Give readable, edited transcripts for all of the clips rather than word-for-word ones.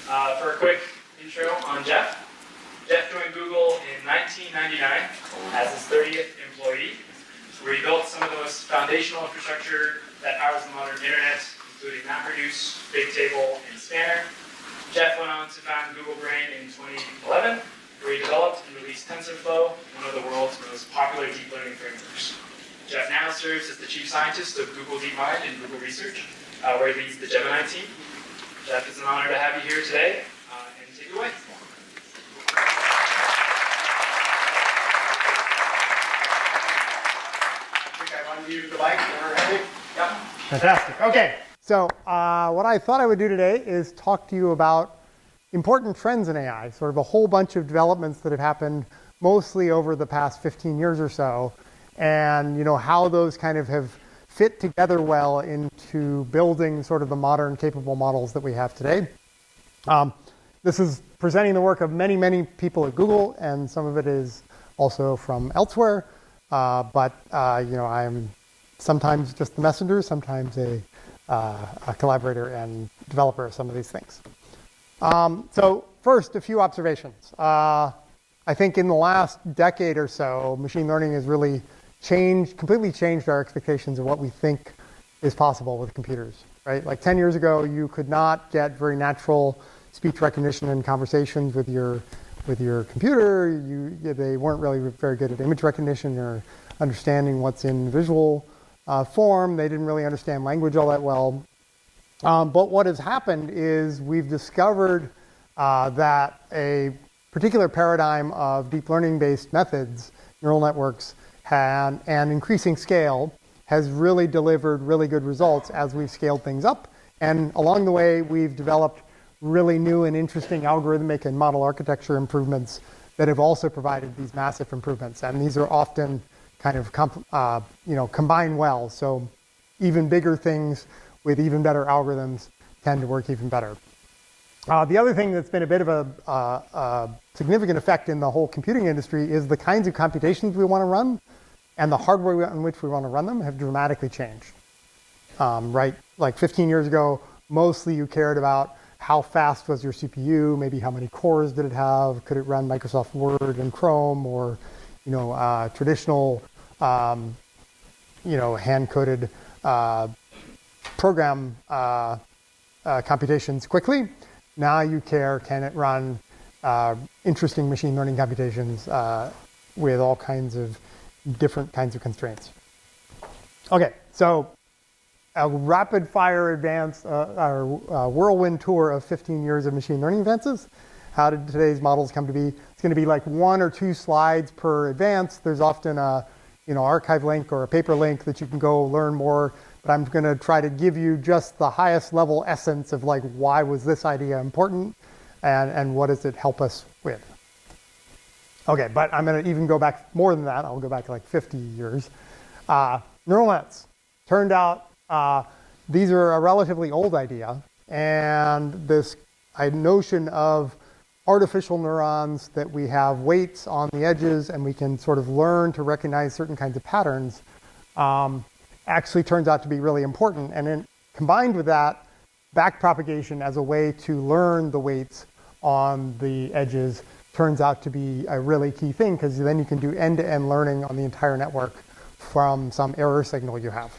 For a quick intro on Jeff. Jeff joined Google in 1999 as his 30th employee, where he built some of the most foundational infrastructure that powers the modern internet, including MapReduce, Bigtable, and Spanner. Jeff went on to found Google Brain in 2011, where he developed and released TensorFlow, one of the world's most popular deep learning frameworks. Jeff now serves as the chief scientist of Google DeepMind and Google Research, where he leads the Gemini team. Jeff, it's an honor to have you here today, and take it away. I think I've unmuted the mic. Ready? Yep. Fantastic. Okay, so what I thought I would do today is talk to you about important trends in AI, sort of a whole bunch of developments that have happened mostly over the past 15 years or so, and how those kind of have fit together well into building sort of the modern capable models that we have today. This is presenting the work of many, many people at Google, and some of it is also from elsewhere. But I'm sometimes just the messenger, sometimes a collaborator and developer of some of these things. So first, a few observations. I think in the last decade or so, machine learning has really completely changed our expectations of what we think is possible with computers, right? Like 10 years ago, you could not get very natural speech recognition and conversations with your computer. They weren't really very good at image recognition or understanding what's in visual form. They didn't really understand language all that well. But what has happened is we've discovered that a particular paradigm of deep learning-based methods, neural networks, and increasing scale has really delivered really good results as we've scaled things up. And along the way, we've developed really new and interesting algorithmic and model architecture improvements that have also provided these massive improvements. And these are often kind of combine well. So even bigger things with even better algorithms tend to work even better. The other thing that's been a bit of a significant effect in the whole computing industry is the kinds of computations we want to run and the hardware on which we want to run them have dramatically changed. Right, like 15 years ago, mostly you cared about how fast was your CPU, maybe how many cores did it have, could it run Microsoft Word and Chrome, or traditional hand-coded program computations quickly. Now you care, can it run interesting machine learning computations with all kinds of different kinds of constraints. Okay, so a rapid fire advance, our whirlwind tour of 15 years of machine learning advances. How did today's models come to be? It's going to be like 1 or 2 slides per advance. There's often a archive link or a paper link that you can go learn more. But I'm going to try to give you just the highest level essence of like why was this idea important and what does it help us with. Okay, but I'm going to even go back more than that. I'll go back like 50 years. Neural nets. Turned out these are a relatively old idea, and this notion of artificial neurons that we have weights on the edges and we can sort of learn to recognize certain kinds of patterns actually turns out to be really important. And then combined with that, backpropagation as a way to learn the weights on the edges turns out to be a really key thing, because then you can do end-to-end learning on the entire network from some error signal you have.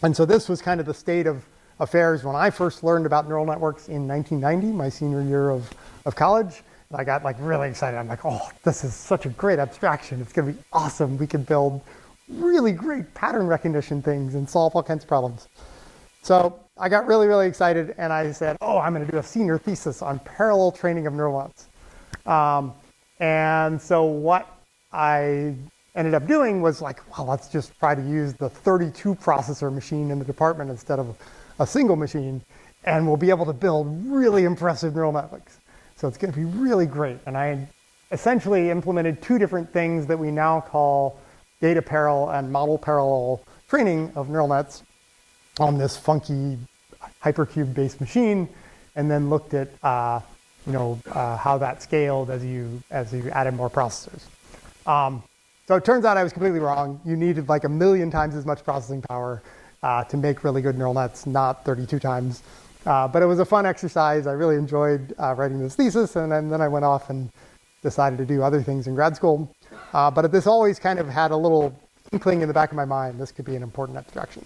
And so this was kind of the state of affairs when I first learned about neural networks in 1990, my senior year of college. And I got like really excited. I'm like, oh, this is such a great abstraction. It's going to be awesome. We can build really great pattern recognition things and solve all kinds of problems. So I got really, really excited, and I said, oh, I'm going to do a senior thesis on parallel training of neural nets. And so what I ended up doing was like, well, let's just try to use the 32 processor machine in the department instead of a single machine, and we'll be able to build really impressive neural networks. So it's going to be really great. And I essentially implemented 2 different things that we now call data parallel and model parallel training of neural nets on this funky hypercube-based machine, and then looked at how that scaled as you added more processors. So it turns out I was completely wrong. You needed like 1 million times as much processing power to make really good neural nets, not 32 times. But it was a fun exercise. I really enjoyed writing this thesis, and then I went off and decided to do other things in grad school. But this always kind of had a little inkling in the back of my mind, this could be an important abstraction.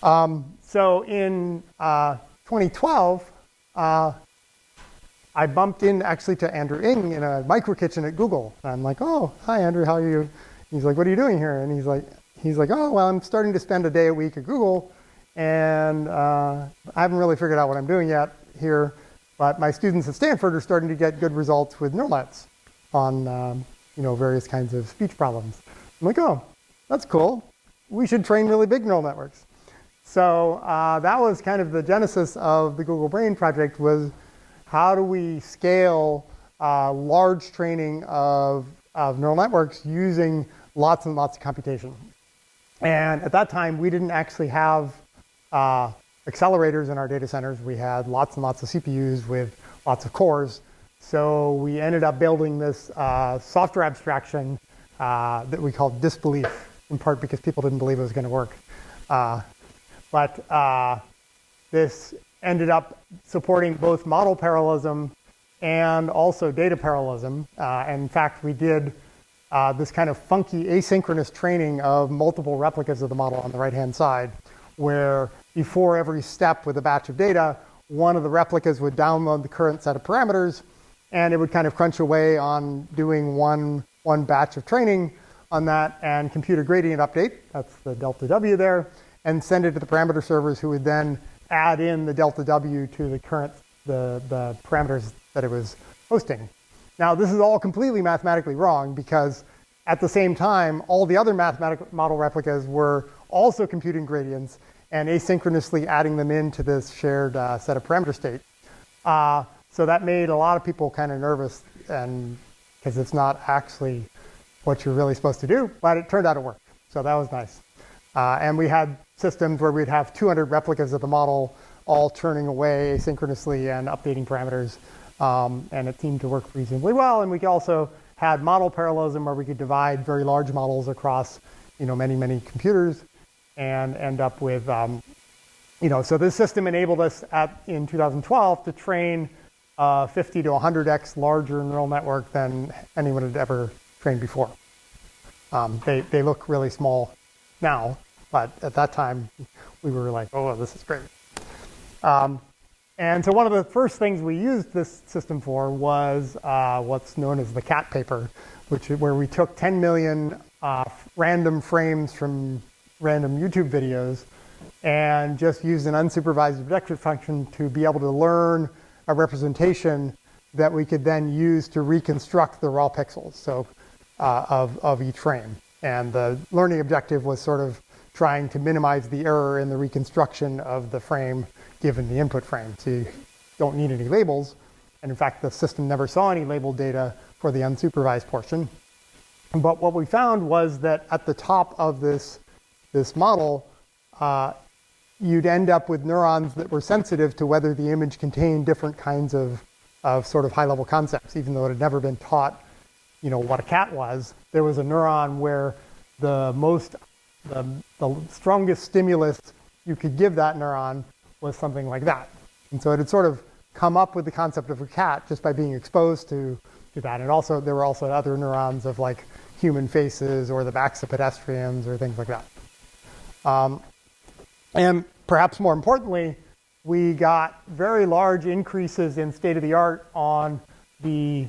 So in 2012, I bumped in actually to Andrew Ng in a micro kitchen at Google. And I'm like, oh, hi Andrew, how are you? He's like, what are you doing here? And he's like, oh, well, I'm starting to spend a day a week at Google, and I haven't really figured out what I'm doing yet here, but my students at Stanford are starting to get good results with neural nets on various kinds of speech problems. I'm like, oh, that's cool. We should train really big neural networks. So that was kind of the genesis of the Google Brain project, was how do we scale large training of neural networks using lots and lots of computation. And at that time, we didn't actually have accelerators in our data centers. We had lots and lots of CPUs with lots of cores. So we ended up building this software abstraction that we called Disbelief, in part because people didn't believe it was going to work. But this ended up supporting both model parallelism and also data parallelism. And in fact, we did this kind of funky asynchronous training of multiple replicas of the model on the right-hand side, where before every step with a batch of data, one of the replicas would download the current set of parameters, and it would kind of crunch away on doing one batch of training on that and compute a gradient update, that's the delta W there, and send it to the parameter servers, who would then add in the delta W to the current, the parameters that it was hosting. Now, this is all completely mathematically wrong, because at the same time, all the other mathematical model replicas were also computing gradients and asynchronously adding them into this shared set of parameter state. So that made a lot of people kind of nervous, and because it's not actually what you're really supposed to do, but it turned out to work. So that was nice. And we had systems where we'd have 200 replicas of the model all turning away asynchronously and updating parameters. And it seemed to work reasonably well. And we also had model parallelism, where we could divide very large models across many, many computers and end up with, so this system enabled us in 2012 to train 50 to 100x larger neural network than anyone had ever trained before. They look really small now, but at that time we were like, oh, this is great. And so one of the first things we used this system for was what's known as the CAT paper, where we took 10 million random frames from random YouTube videos and just used an unsupervised objective function to be able to learn a representation that we could then use to reconstruct the raw pixels of each frame. And the learning objective was sort of trying to minimize the error in the reconstruction of the frame given the input frame. So you don't need any labels. And in fact, the system never saw any labeled data for the unsupervised portion. But what we found was that at the top of this model, you'd end up with neurons that were sensitive to whether the image contained different kinds of sort of high-level concepts. Even though it had never been taught what a cat was, there was a neuron where the strongest stimulus you could give that neuron was something like that. And so it had sort of come up with the concept of a cat just by being exposed to that. And also, there were also other neurons of like human faces or the backs of pedestrians or things like that. And perhaps more importantly, we got very large increases in state-of-the-art on the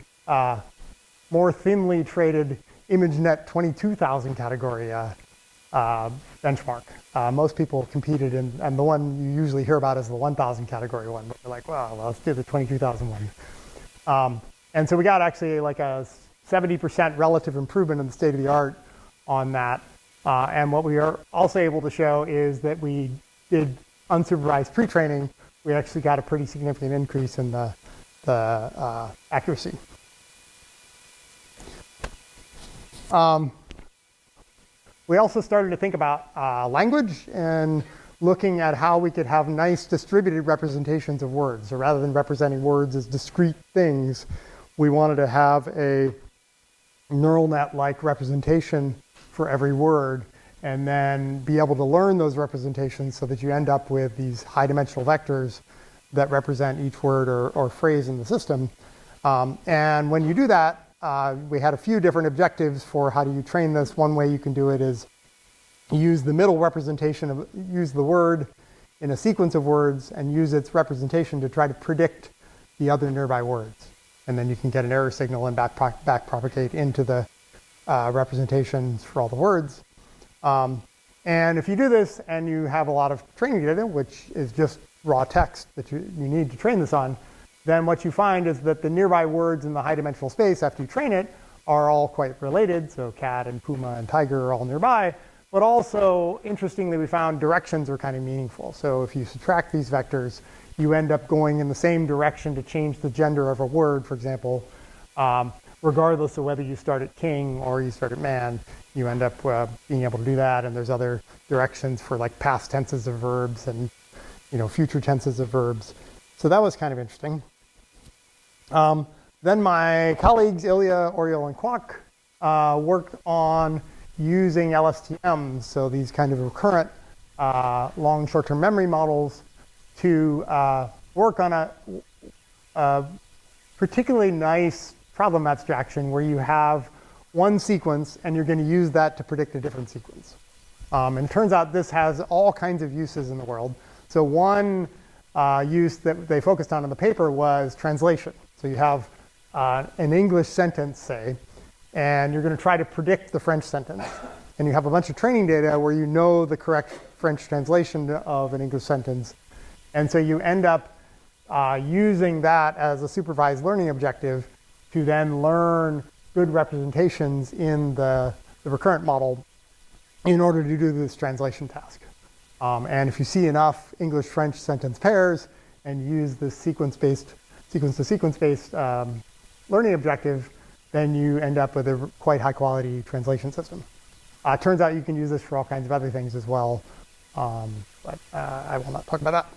more thinly traded ImageNet 22,000 category benchmark. Most people competed in, and the one you usually hear about is the 1,000 category one. But they're like, well, let's do the 22,000 one. And so we got actually like a 70% relative improvement in the state of the art on that. And what we are also able to show is that we did unsupervised pre-training. We actually got a pretty significant increase in the accuracy. We also started to think about language and looking at how we could have nice distributed representations of words. So rather than representing words as discrete things, we wanted to have a neural net-like representation for every word. and then be able to learn those representations so that you end up with these high dimensional vectors that represent each word or phrase in the system. And when you do that, we had a few different objectives for how do you train this. One way you can do it is use the middle representation use the word in a sequence of words and use its representation to try to predict the other nearby words. And then you can get an error signal and back propagate into the representations for all the words. And if you do this and you have a lot of training data, which is just raw text that you need to train this on, then what you find is that the nearby words in the high dimensional space after you train it are all quite related. So cat and puma and tiger are all nearby. But also, interestingly, we found directions are kind of meaningful. So if you subtract these vectors, you end up going in the same direction to change the gender of a word, for example, regardless of whether you start at king or you start at man. You end up being able to do that. And there's other directions for like past tenses of verbs and future tenses of verbs. So that was kind of interesting. Then my colleagues, Ilya, Oriol, and Kwok, worked on using LSTMs, so these kind of recurrent long short-term memory models, to work on a particularly nice problem abstraction where you have one sequence and you're going to use that to predict a different sequence. And it turns out this has all kinds of uses in the world. So one use that they focused on in the paper was translation. So you have an English sentence, say, and you're going to try to predict the French sentence. And you have a bunch of training data where you know the correct French translation of an English sentence. And so you end up using that as a supervised learning objective to then learn good representations in the recurrent model in order to do this translation task. And if you see enough English-French sentence pairs and use this sequence-to-sequence-based learning objective, then you end up with a quite high-quality translation system. Turns out you can use this for all kinds of other things as well, but I will not talk about that.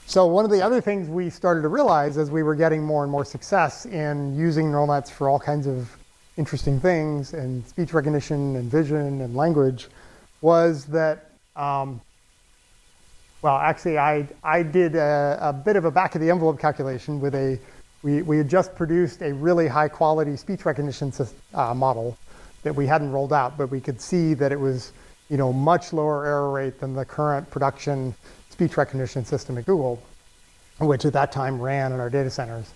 So one of the other things we started to realize as we were getting more and more success in using neural nets for all kinds of interesting things, and speech recognition and vision and language, was that, actually I did a bit of a back of the envelope calculation with we had just produced a really high quality speech recognition model that we hadn't rolled out, but we could see that it was, much lower error rate than the current production speech recognition system at Google, which at that time ran in our data centers.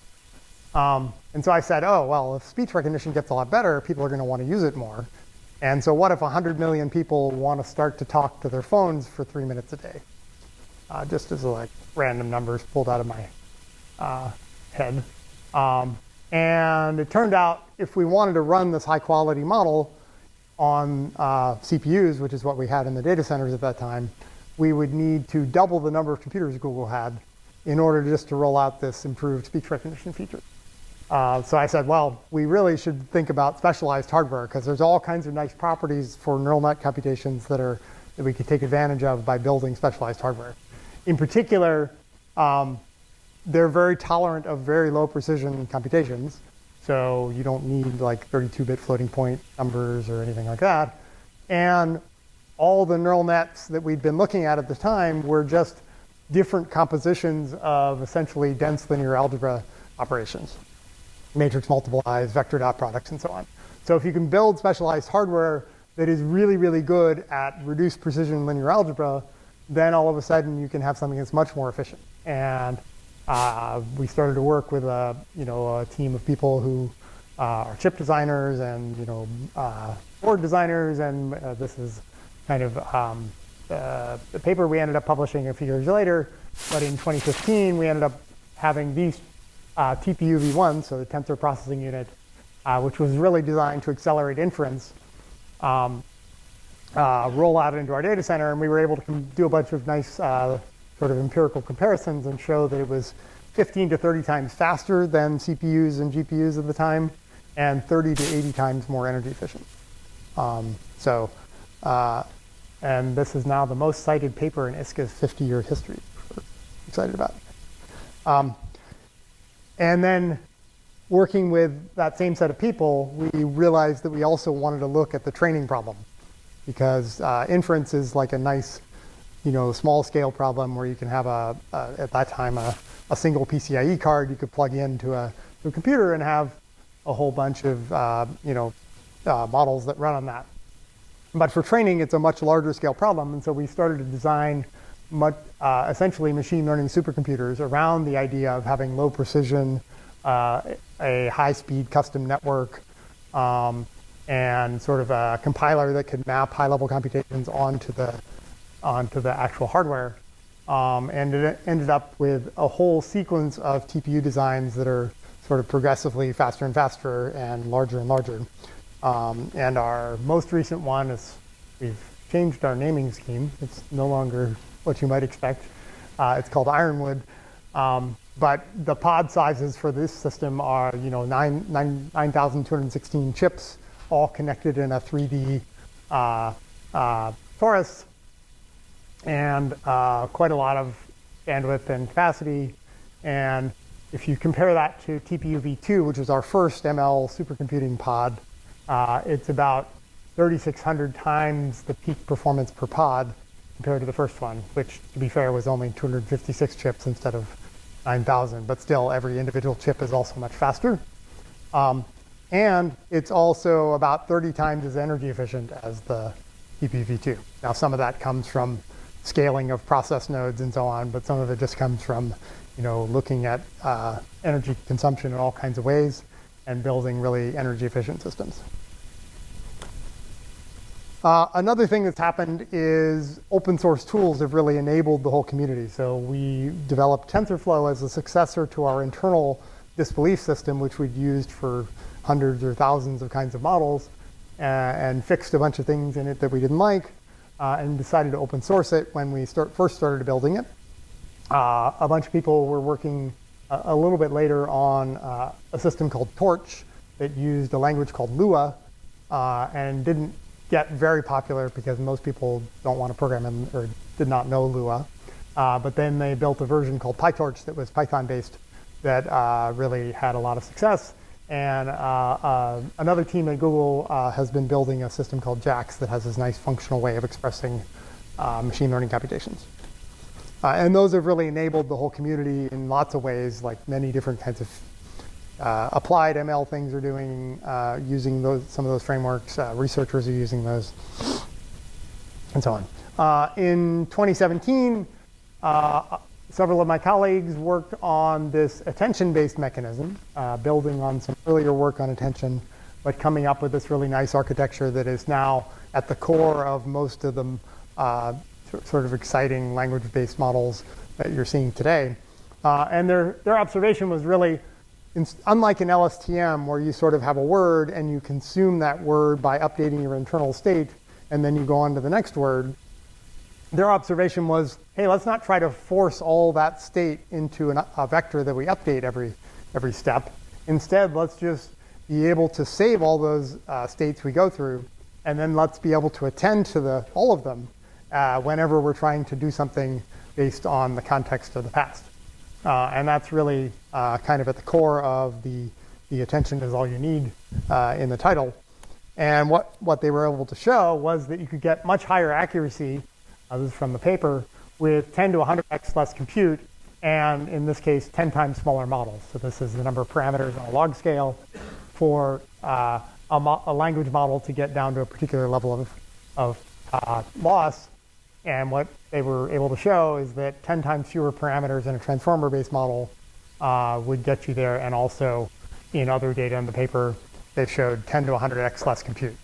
And so I said, if speech recognition gets a lot better, people are going to want to use it more. And so what if 100 million people want to start to talk to their phones for 3 minutes a day? Just as random numbers pulled out of my head. And it turned out if we wanted to run this high quality model on CPUs, which is what we had in the data centers at that time, we would need to double the number of computers Google had in order just to roll out this improved speech recognition feature. So I said, we really should think about specialized hardware because there's all kinds of nice properties for neural net computations that we could take advantage of by building specialized hardware. In particular, they're very tolerant of very low precision computations. So you don't need 32-bit floating point numbers or anything like that. And all the neural nets that we'd been looking at the time were just different compositions of essentially dense linear algebra operations. Matrix multiplies, vector dot products, and so on. So if you can build specialized hardware that is really, really good at reduced precision linear algebra, then all of a sudden you can have something that's much more efficient. And we started to work with a team of people who are chip designers and board designers, and this is kind of the paper we ended up publishing a few years later. But in 2015, we ended up having these TPU v1, so the tensor processing unit, which was really designed to accelerate inference, roll out into our data center, and we were able to do a bunch of nice sort of empirical comparisons and show that it was 15 to 30 times faster than CPUs and GPUs at the time, and 30 to 80 times more energy efficient. And this is now the most cited paper in ISCA's 50-year history. We're excited about it. And then working with that same set of people, we realized that we also wanted to look at the training problem, because inference is like a nice, small scale problem where you can have at that time a single PCIe card you could plug into a computer and have a whole bunch of models that run on that. But for training, it's a much larger scale problem, and so we started to design essentially machine learning supercomputers around the idea of having low precision, a high-speed custom network, and sort of a compiler that could map high-level computations onto the actual hardware. And it ended up with a whole sequence of TPU designs that are sort of progressively faster and faster and larger and larger. And our most recent one is, we've changed our naming scheme. It's no longer what you might expect. It's called Ironwood. But the pod sizes for this system are 9,216 chips, all connected in a 3D torus, and quite a lot of bandwidth and capacity. And if you compare that to TPU v2, which is our first ML supercomputing pod, it's about 3,600 times the peak performance per pod compared to the first one, which, to be fair, was only 256 chips instead of 9,000. But still, every individual chip is also much faster. And it's also about 30 times as energy efficient as the TPU v2. Now, some of that comes from scaling of process nodes and so on, but some of it just comes from looking at energy consumption in all kinds of ways and building really energy efficient systems. Another thing that's happened is open source tools have really enabled the whole community. So we developed TensorFlow as a successor to our internal disbelief system, which we'd used for hundreds or thousands of kinds of models, and fixed a bunch of things in it that we didn't like, and decided to open source it when we first started building it. A bunch of people were working a little bit later on a system called Torch that used a language called Lua, and didn't get very popular because most people don't want to program in, or did not know Lua. But then they built a version called PyTorch that was Python-based that really had a lot of success. And another team at Google has been building a system called JAX that has this nice functional way of expressing machine learning computations. And those have really enabled the whole community in lots of ways, like many different kinds of applied ML things are doing, using some of those frameworks. Researchers are using those, and so on. In 2017, several of my colleagues worked on this attention-based mechanism, building on some earlier work on attention, but coming up with this really nice architecture that is now at the core of most of the sort of exciting language-based models that you're seeing today. And their observation was really, unlike an LSTM where you sort of have a word and you consume that word by updating your internal state, and then you go on to the next word, their observation was, hey, let's not try to force all that state into a vector that we update every step. Instead, let's just be able to save all those states we go through, and then let's be able to attend to all of them whenever we're trying to do something based on the context of the past. And that's really kind of at the core of the attention is all you need in the title. And what they were able to show was that you could get much higher accuracy, this is from the paper, with 10 to 100x less compute, and in this case, 10 times smaller models. So this is the number of parameters on a log scale for a language model to get down to a particular level of loss. And what they were able to show is that 10 times fewer parameters in a transformer-based model would get you there, and also in other data in the paper, they showed 10 to 100x less compute.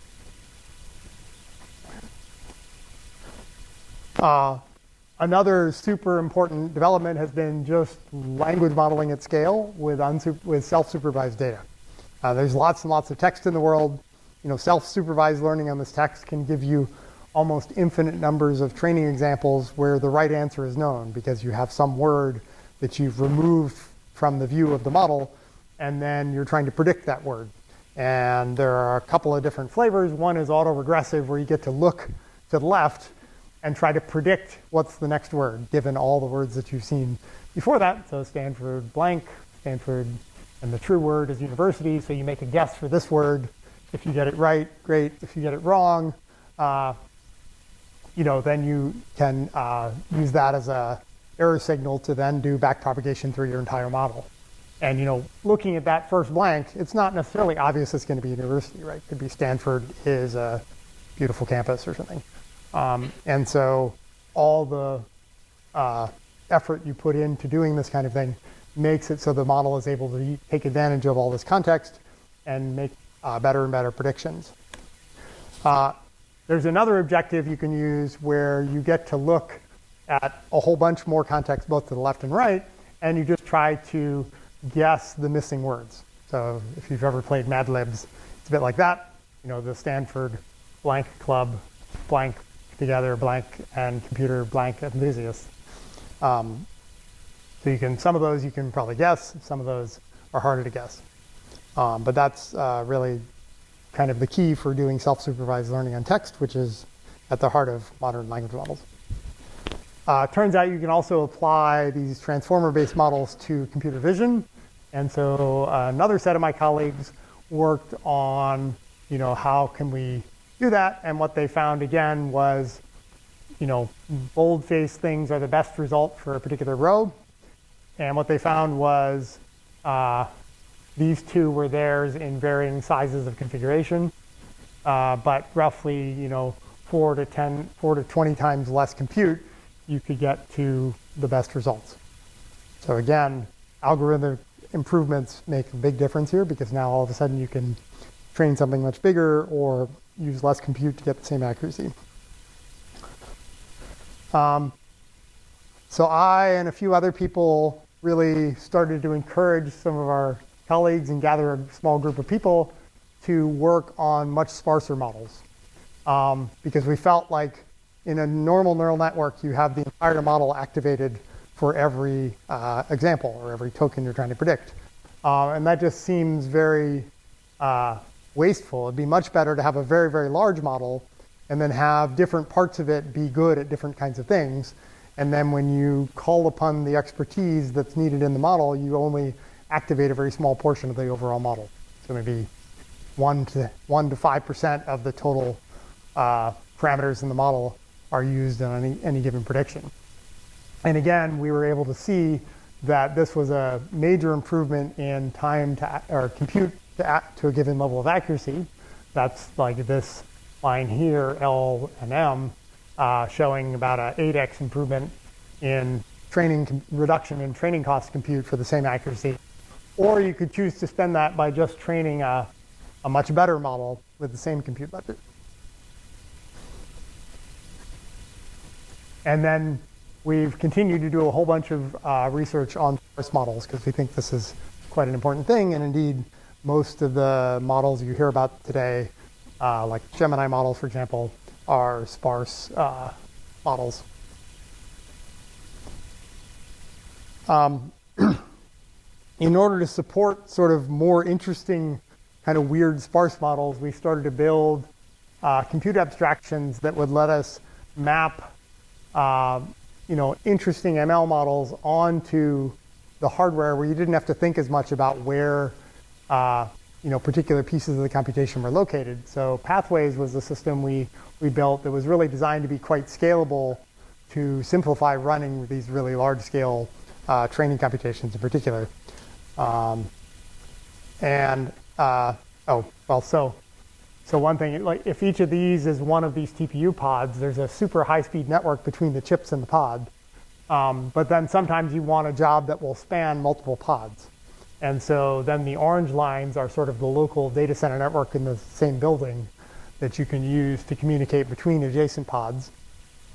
Another super important development has been just language modeling at scale with self-supervised data. There's lots and lots of text in the world. Self-supervised learning on this text can give you almost infinite numbers of training examples where the right answer is known because you have some word that you've removed from the view of the model, and then you're trying to predict that word. And there are a couple of different flavors. One is autoregressive, where you get to look to the left and try to predict what's the next word, given all the words that you've seen before that. So Stanford blank, Stanford And the true word is university, so you make a guess for this word. If you get it right, great. If you get it wrong, then you can use that as a error signal to then do backpropagation through your entire model. And looking at that first blank, it's not necessarily obvious it's going to be a university, right? It could be Stanford is a beautiful campus or something. And so all the effort you put into doing this kind of thing makes it so the model is able to take advantage of all this context and make better and better predictions. There's another objective you can use where you get to look at a whole bunch more context both to the left and right, and you just try to guess the missing words. So if you've ever played Mad Libs, it's a bit like that. The Stanford blank club, blank together, blank and computer blank enthusiasts. So some of those you can probably guess, some of those are harder to guess. But that's really kind of the key for doing self-supervised learning on text, which is at the heart of modern language models. Turns out you can also apply these transformer-based models to computer vision. And so another set of my colleagues worked on, how can we do that? And what they found again was, bold-faced things are the best result for a particular row. And what they found was these two were theirs in varying sizes of configuration, but roughly, 4 to 20 times less compute, you could get to the best results. So again, algorithmic improvements make a big difference here because now all of a sudden you can train something much bigger or use less compute to get the same accuracy. So I and a few other people really started to encourage some of our colleagues and gather a small group of people to work on much sparser models. Because we felt like in a normal neural network, you have the entire model activated for every example or every token you're trying to predict. And that just seems very wasteful. It'd be much better to have a very, very large model and then have different parts of it be good at different kinds of things. And then when you call upon the expertise that's needed in the model, you only activate a very small portion of the overall model. So maybe 1 to 5% of the total parameters in the model are used in any given prediction. And again, we were able to see that this was a major improvement in time to or compute to a given level of accuracy. That's like this line here, L and M, showing about a 8x improvement in reduction in training cost compute for the same accuracy. Or you could choose to spend that by just training a much better model with the same compute budget. And then we've continued to do a whole bunch of research on sparse models because we think this is quite an important thing. And indeed, most of the models you hear about today, like Gemini models, for example, are sparse models. In order to support sort of more interesting kind of weird sparse models, we started to build compute abstractions that would let us map interesting ML models onto the hardware where you didn't have to think as much about where particular pieces of the computation were located. So Pathways was the system we built that was really designed to be quite scalable to simplify running these really large-scale training computations in particular. So one thing, like if each of these is one of these TPU pods, there's a super high-speed network between the chips in the pod. But then sometimes you want a job that will span multiple pods. And so then the orange lines are sort of the local data center network in the same building that you can use to communicate between adjacent pods.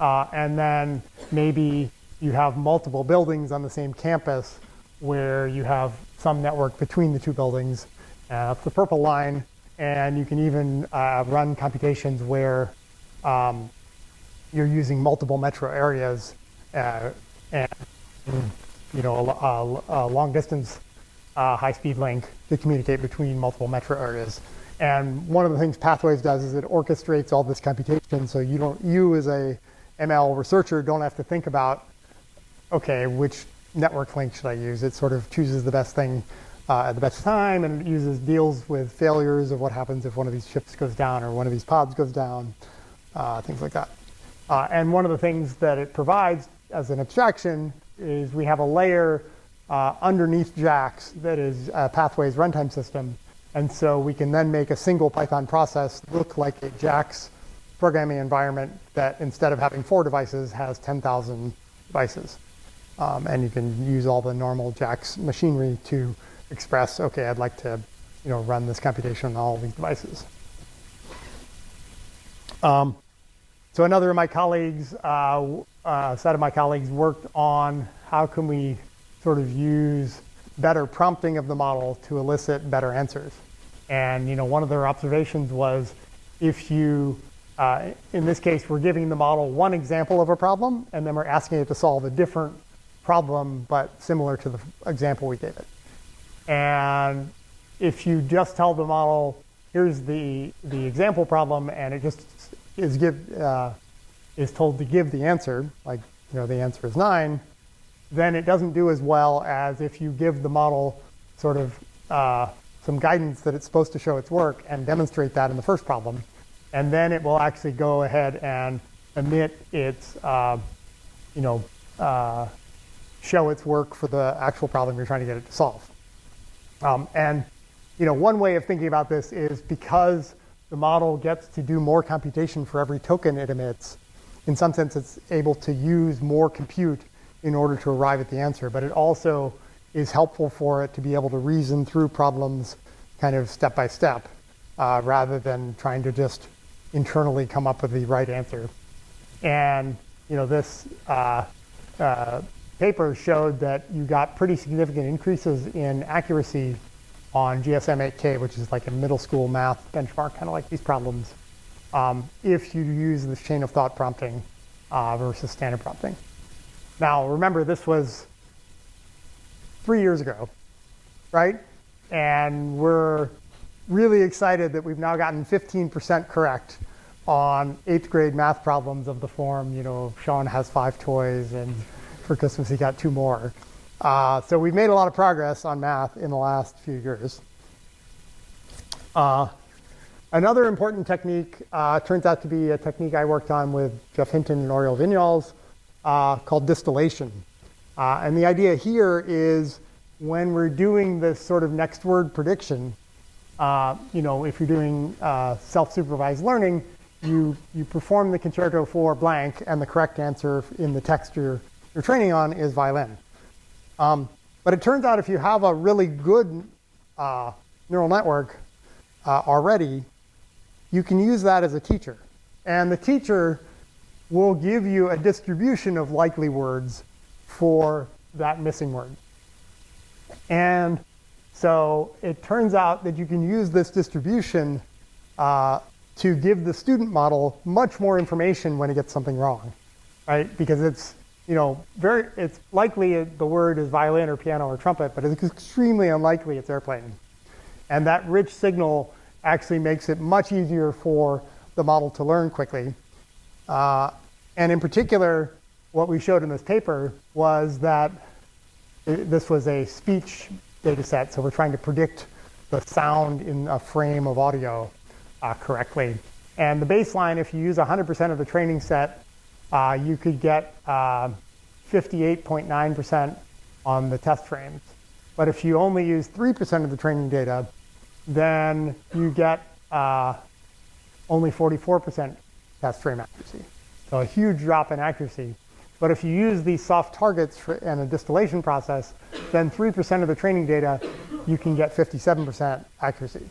And then maybe you have multiple buildings on the same campus where you have some network between the two buildings. That's the purple line. And you can even run computations where you're using multiple metro areas and a long distance high-speed link to communicate between multiple metro areas. And one of the things Pathways does is it orchestrates all this computation, so you as a ML researcher don't have to think about, okay, which network link should I use? It sort of chooses the best thing at the best time, and it deals with failures of what happens if one of these ships goes down or one of these pods goes down, things like that. And one of the things that it provides as an abstraction is we have a layer underneath JAX that is a Pathways runtime system. And so we can then make a single Python process look like a JAX programming environment that instead of having 4 devices has 10,000 devices. And you can use all the normal JAX machinery to express, okay, I'd like to run this computation on all these devices. So another of my colleagues, a set of my colleagues worked on how can we sort of use better prompting of the model to elicit better answers. And one of their observations was if you, in this case, we're giving the model one example of a problem, and then we're asking it to solve a different problem, but similar to the example we gave it. And if you just tell the model, here's the example problem, and it just is told to give the answer, like the answer is 9, then it doesn't do as well as if you give the model sort of some guidance that it's supposed to show its work and demonstrate that in the first problem. And then it will actually go ahead and emit its, show its work for the actual problem you're trying to get it to solve. And one way of thinking about this is because the model gets to do more computation for every token it emits, in some sense it's able to use more compute in order to arrive at the answer, but it also is helpful for it to be able to reason through problems kind of step by step, rather than trying to just internally come up with the right answer. And this paper showed that you got pretty significant increases in accuracy on GSM-8K, which is like a middle school math benchmark, kind of like these problems, if you use this chain of thought prompting versus standard prompting. Now, remember, this was 3 years ago, right? And we're really excited that we've now gotten 15% correct on 8th grade math problems of the form, Sean has 5 toys, and for Christmas he got 2 more. So we've made a lot of progress on math in the last few years. Another important technique turns out to be a technique I worked on with Jeff Hinton and Oriol Vinyals called distillation. And the idea here is when we're doing this sort of next word prediction, if you're doing self-supervised learning, you perform the concerto for blank, and the correct answer in the text you're training on is violin. But it turns out if you have a really good neural network already, you can use that as a teacher. And the teacher will give you a distribution of likely words for that missing word. And so it turns out that you can use this distribution to give the student model much more information when it gets something wrong, right? Because it's it's likely the word is violin or piano or trumpet, but it's extremely unlikely it's airplane. And that rich signal actually makes it much easier for the model to learn quickly. And in particular, what we showed in this paper was that this was a speech data set, so we're trying to predict the sound in a frame of audio correctly. And the baseline, if you use 100% of the training set, you could get 58.9% on the test frames. But if you only use 3% of the training data, then you get only 44% test frame accuracy. So a huge drop in accuracy. But if you use these soft targets and a distillation process, then 3% of the training data, you can get 57% accuracy.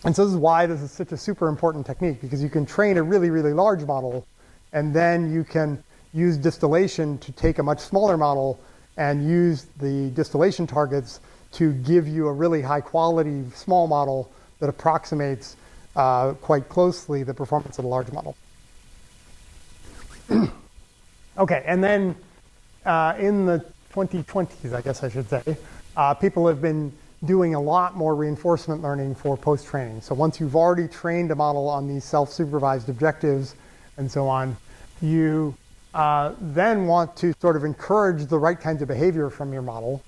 And so this is why this is such a super important technique, because you can train a really, really large model, and then you can use distillation to take a much smaller model and use the distillation targets to give you a really high quality small model that approximates quite closely the performance of a large model. Okay, and then in the 2020s, I guess I should say, people have been doing a lot more reinforcement learning for post-training. So once you've already trained a model on these self-supervised objectives and so on, you then want to sort of encourage the right kinds of behavior from your model.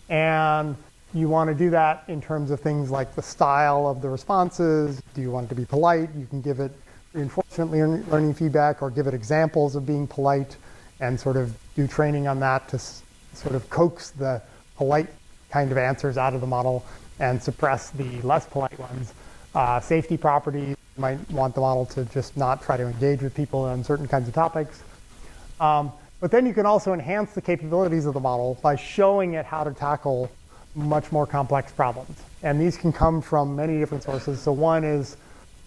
And you want to do that in terms of things like the style of the responses. Do you want it to be polite? You can give it reinforcement learning feedback or give it examples of being polite and sort of do training on that to sort of coax the polite kind of answers out of the model and suppress the less polite ones. Safety properties, you might want the model to just not try to engage with people on certain kinds of topics. But then you can also enhance the capabilities of the model by showing it how to tackle much more complex problems. And these can come from many different sources. So one is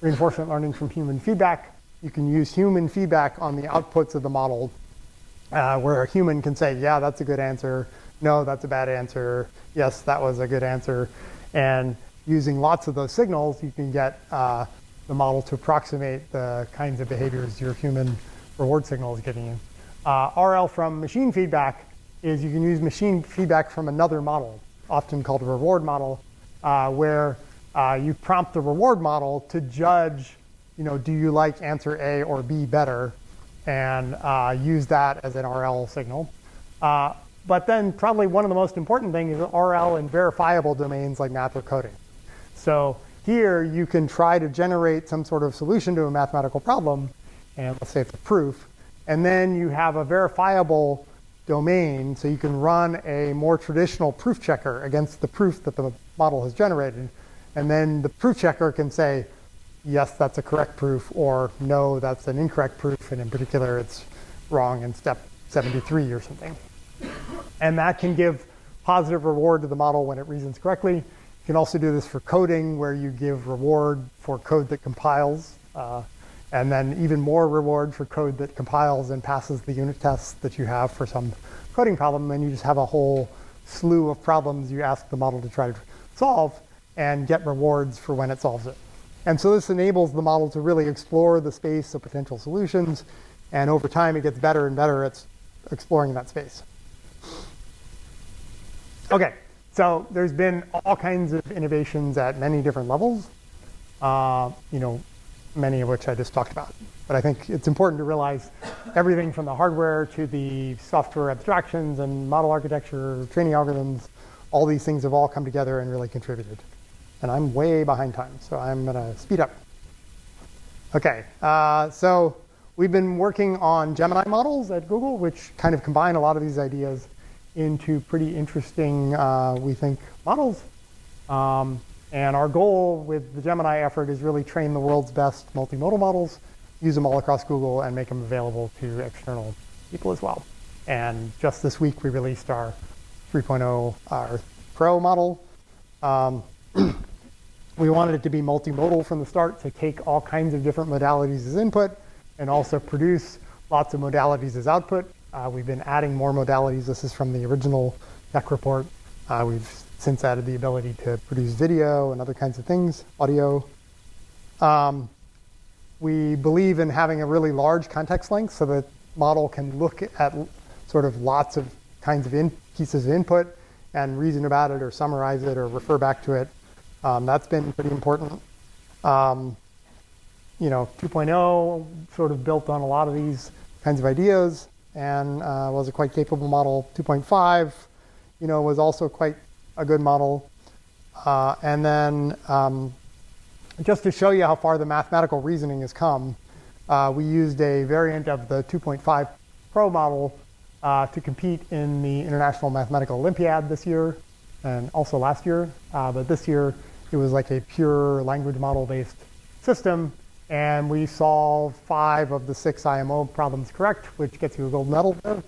reinforcement learning from human feedback. You can use human feedback on the outputs of the model where a human can say, yeah, that's a good answer. No, that's a bad answer. Yes, that was a good answer. And using lots of those signals, you can get the model to approximate the kinds of behaviors your human reward signal is giving you. RL from machine feedback is you can use machine feedback from another model, often called a reward model, where you prompt the reward model to judge, do you like answer A or B better, and use that as an RL signal. But then probably one of the most important things is RL in verifiable domains like math or coding. So here you can try to generate some sort of solution to a mathematical problem, and let's say it's a proof, and then you have a verifiable domain, so you can run a more traditional proof checker against the proof that the model has generated. And then the proof checker can say, yes, that's a correct proof, or no, that's an incorrect proof, and in particular, it's wrong in step 73 or something. And that can give positive reward to the model when it reasons correctly. You can also do this for coding, where you give reward for code that compiles, and then even more reward for code that compiles and passes the unit tests that you have for some coding problem. And you just have a whole slew of problems you ask the model to try to solve and get rewards for when it solves it. And so this enables the model to really explore the space of potential solutions. And over time, it gets better and better at exploring that space. OK, so there's been all kinds of innovations at many different levels, many of which I just talked about. But I think it's important to realize everything from the hardware to the software abstractions and model architecture, training algorithms, all these things have all come together and really contributed. And I'm way behind time, so I'm going to speed up. OK, so we've been working on Gemini models at Google, which kind of combine a lot of these ideas into pretty interesting, we think, models. And our goal with the Gemini effort is really train the world's best multimodal models, use them all across Google, and make them available to external people as well. And just this week, we released our 3.0 our Pro model. We wanted it to be multimodal from the start, to take all kinds of different modalities as input and also produce lots of modalities as output. We've been adding more modalities. This is from the original tech report. We've since added the ability to produce video and other kinds of things, audio. We believe in having a really large context length so that model can look at sort of lots of kinds of pieces of input and reason about it or summarize it or refer back to it. That's been pretty important. 2.0 sort of built on a lot of these kinds of ideas and was a quite capable model. 2.5, was also quite a good model. And then just to show you how far the mathematical reasoning has come, we used a variant of the 2.5 Pro model to compete in the International Mathematical Olympiad this year and also last year. But this year, it was like a pure language model-based system. And we solved 5 of the 6 IMO problems correct, which gets you a gold medal there.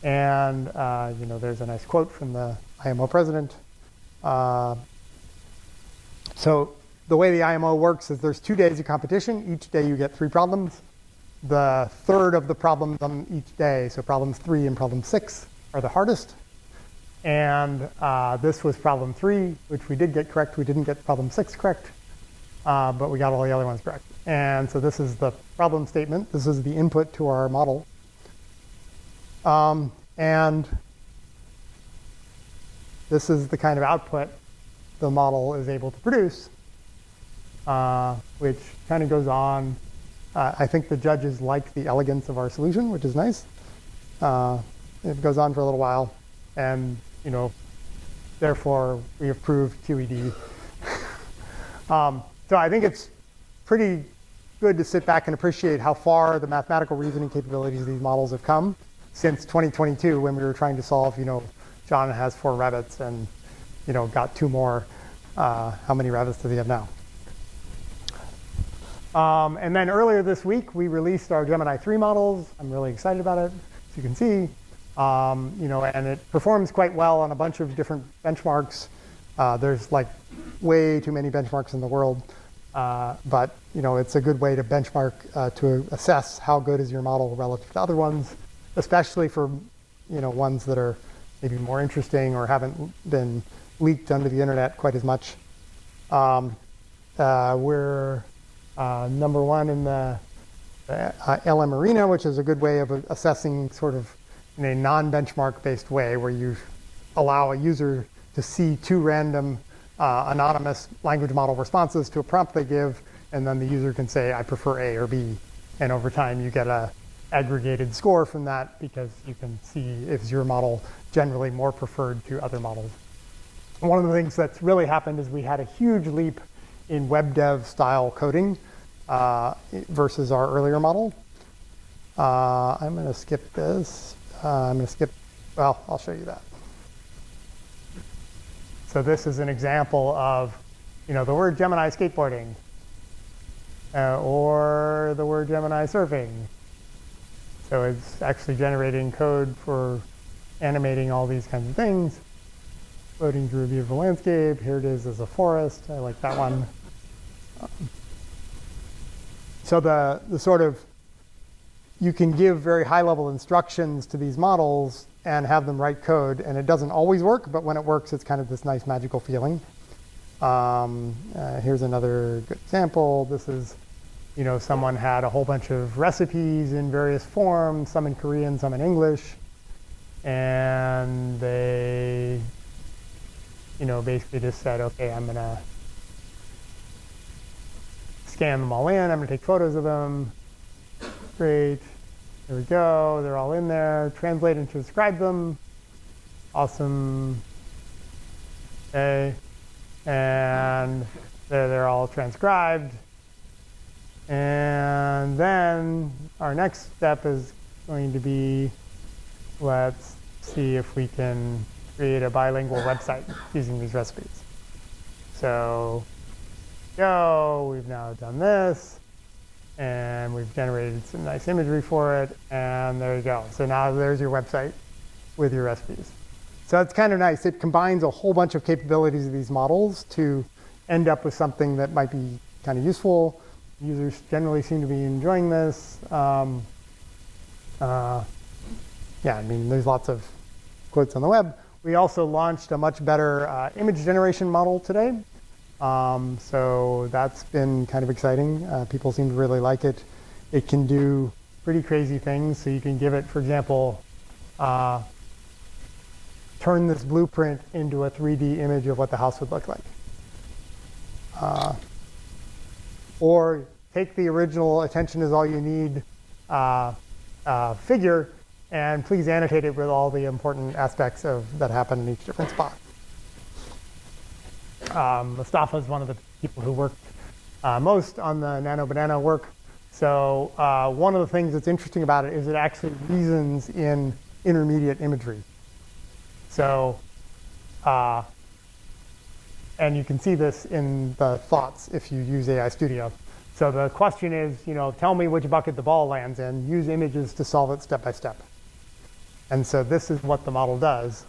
There's a nice quote from the IMO president. So the way the IMO works is there's 2 days of competition. Each day you get 3 problems. The third of the problems on each day, so problems 3 and problem 6, are the hardest. And this was problem 3, which we did get correct. We didn't get problem 6 correct, but we got all the other ones correct. And so this is the problem statement. This is the input to our model. And this is the kind of output the model is able to produce, which kind of goes on. I think the judges like the elegance of our solution, which is nice. It goes on for a little while. And, therefore we approve QED. So I think it's pretty good to sit back and appreciate how far the mathematical reasoning capabilities of these models have come since 2022 when we were trying to solve, John has 4 rabbits and, got 2 more. How many rabbits does he have now? And then earlier this week, we released our Gemini 3 models. I'm really excited about it, as you can see. And it performs quite well on a bunch of different benchmarks. There's like way too many benchmarks in the world. But it's a good way to benchmark to assess how good is your model relative to other ones, especially for ones that are maybe more interesting or haven't been leaked onto the internet quite as much. We're number 1 in the LM arena, which is a good way of assessing sort of in a non-benchmark based way where you allow a user to see 2 random anonymous language model responses to a prompt they give, and then the user can say, I prefer A or B. And over time, you get a aggregated score from that because you can see if your model generally more preferred to other models. One of the things that's really happened is we had a huge leap in web dev style coding versus our earlier model. I'm going to skip this. I'll show you that. So this is an example of, the word Gemini skateboarding or the word Gemini surfing. So it's actually generating code for animating all these kinds of things. Floating through a beautiful landscape. Here it is as a forest. I like that one. So the sort of, you can give very high level instructions to these models and have them write code, and it doesn't always work, but when it works, it's kind of this nice magical feeling. Here's another good example. This is, someone had a whole bunch of recipes in various forms, some in Korean, some in English, and they, basically just said, okay, I'm gonna scan them all in, I'm gonna take photos of them. Great. There we go. They're all in there. Translate and transcribe them. Awesome. Okay. And they're all transcribed. And then our next step is going to be, let's see if we can create a bilingual website using these recipes. So, we've now done this. And we've generated some nice imagery for it, and there you go. So now there's your website with your recipes. So it's kind of nice. It combines a whole bunch of capabilities of these models to end up with something that might be kind of useful. Users generally seem to be enjoying this. There's lots of quotes on the web. We also launched a much better image generation model today. So that's been kind of exciting. People seem to really like it. It can do pretty crazy things. So you can give it, for example, turn this blueprint into a 3D image of what the house would look like. Or take the original attention is all you need figure and please annotate it with all the important aspects that happen in each different spot. Mustafa is one of the people who worked most on the Nano Banana work. So one of the things that's interesting about it is it actually reasons in intermediate imagery. So, and you can see this in the thoughts if you use AI Studio. So the question is, tell me which bucket the ball lands in. Use images to solve it step by step. And so this is what the model does.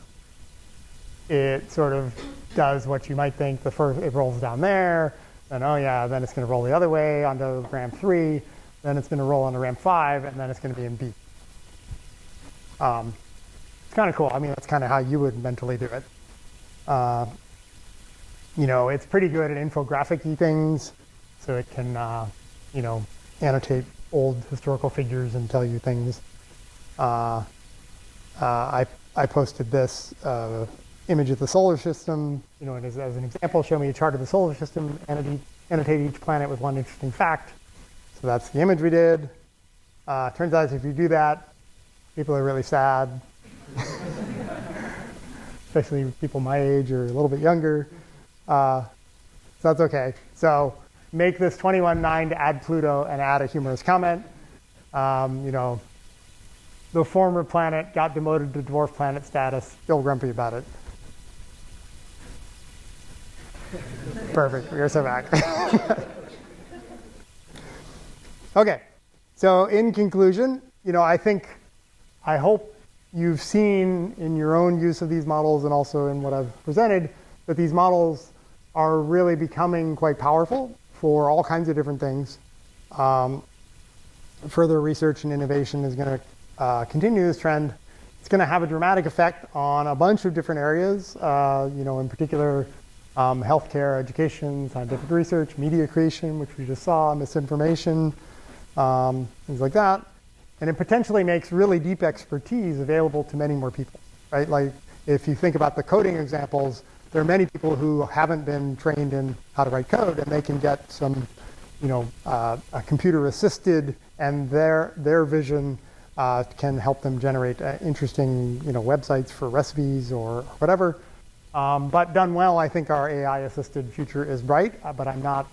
It sort of does what you might think. It rolls down there, then then it's going to roll the other way onto ramp 3, then it's going to roll onto ramp 5, and then it's going to be in B. It's kind of cool. I mean, that's kind of how you would mentally do it. It's pretty good at infographic-y things, so it can, annotate old historical figures and tell you things. I posted this image of the solar system, and as an example, show me a chart of the solar system, annotate each planet with one interesting fact. So that's the image we did. Turns out if you do that, people are really sad. especially people my age or a little bit younger. So that's okay. So make this 21.9 to add Pluto and add a humorous comment. You know, the former planet got demoted to dwarf planet status. Still grumpy about it. Perfect. We're so back. Okay. So in conclusion, you know, I hope you've seen in your own use of these models and also in what I've presented that these models are really becoming quite powerful for all kinds of different things. Further research and innovation is going to continue this trend. It's going to have a dramatic effect on a bunch of different areas, you know, in particular, healthcare, education, scientific research, media creation, which we just saw, misinformation, things like that. And it potentially makes really deep expertise available to many more people, right? Like if you think about the coding examples, there are many people who haven't been trained in how to write code, and they can get some, you know, a computer assisted, and their vision can help them generate interesting, you know, websites for recipes or whatever. But done well, I think our AI assisted future is bright, but I'm not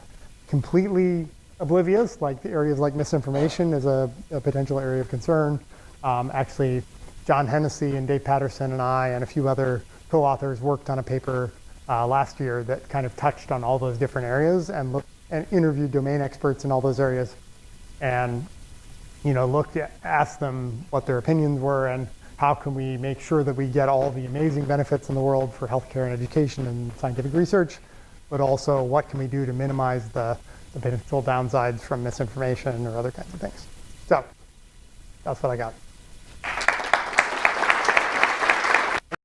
completely oblivious. Like the areas like misinformation is a potential area of concern. Actually, John Hennessy and Dave Patterson and I and a few other co-authors worked on a paper last year that kind of touched on all those different areas and interviewed domain experts in all those areas, and you know, asked them what their opinions were and how can we make sure that we get all the amazing benefits in the world for healthcare and education and scientific research, but also what can we do to minimize the potential downsides from misinformation or other kinds of things. So that's what I got.